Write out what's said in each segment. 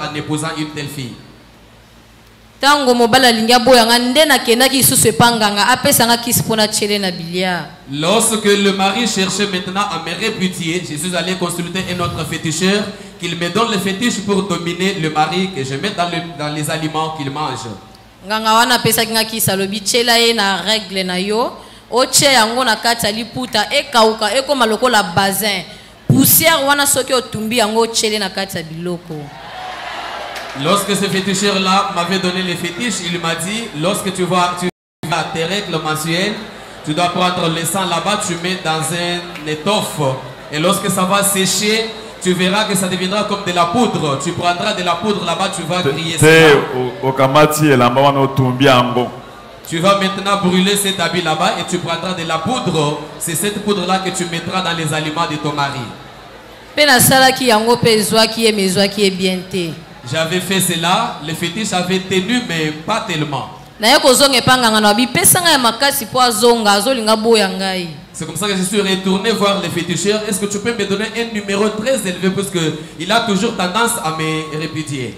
en épousant une telle fille. Tango mobala linga boyanga ndena kendaki susu epanganga apesanga kisi pona tchele na bilia. Lorsque le mari cherchait maintenant à me répudier, je suis allé consulter un autre féticheur qu'il me donne le fétiche pour dominer le mari, que je mette dans les aliments qu'il mange. Nganga wana pesa kinga kisa lobi tchela ye na règle na yo oche yango na kati ya liputa ekauka ekoma lokola bazin poussière wana soki otumbi yango tchele na kati ya biloko. Lorsque ce féticheur-là m'avait donné les fétiches, il m'a dit, lorsque tu vas à tes règles mensuelles, tu dois prendre le sang là-bas, tu mets dans un étoffe. Et lorsque ça va sécher, tu verras que ça deviendra comme de la poudre. Tu prendras de la poudre là-bas, tu vas griller ça. Tu vas maintenant brûler cet habit là-bas et tu prendras de la poudre. C'est cette poudre-là que tu mettras dans les aliments de ton mari. J'avais fait cela, le fétiche avait tenu, mais pas tellement. C'est comme ça que je suis retourné voir le féticheur. Est-ce que tu peux me donner un numéro très élevé parce qu'il a toujours tendance à me répudier.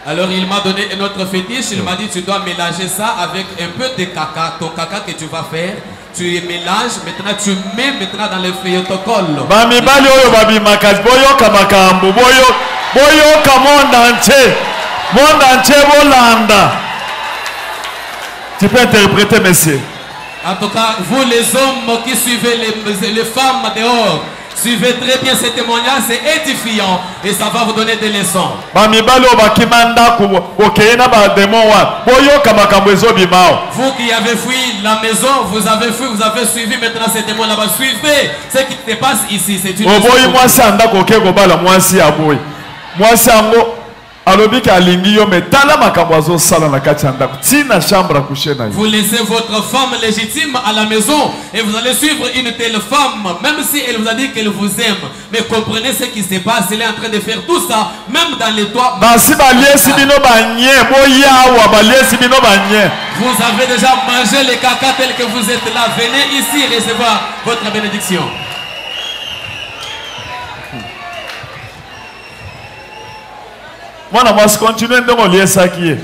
Alors il m'a donné un autre fétiche. Il m'a dit tu dois mélanger ça avec un peu de caca. Ton caca que tu vas faire, tu mélanges, maintenant tu mets maintenant dans le feuilletocol. Tu peux interpréter, monsieur. En tout cas, vous les hommes qui suivez les femmes dehors, suivez très bien ce témoignage, c'est édifiant et ça va vous donner des leçons. Vous qui avez fui la maison, vous avez suivi maintenant ces témoins là-bas. Suivez ce qui se passe ici. C'est une vous laissez votre femme légitime à la maison et vous allez suivre une telle femme, même si elle vous a dit qu'elle vous aime. Mais comprenez ce qui se passe, elle est en train de faire tout ça, même dans les toits. Vous avez déjà mangé les caca tel que vous êtes là. Venez ici recevoir votre bénédiction. Moi, on va continuer de me lier ça qui est.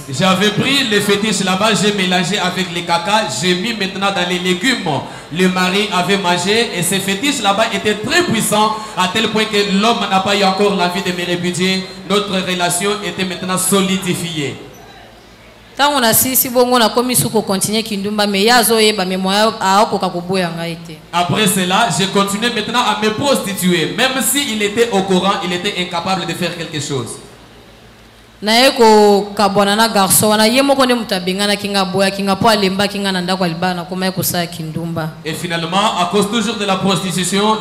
J'avais pris les fétiches là-bas, j'ai mélangé avec les caca, j'ai mis maintenant dans les légumes. Le mari avait mangé et ces fétiches là-bas étaient très puissants à tel point que l'homme n'a pas eu encore l'envie de me répudier. Notre relation était maintenant solidifiée. Après cela, j'ai continué maintenant à me prostituer. Même s'il était au courant, il était incapable de faire quelque chose. Et finalement, à cause toujours de la prostitution,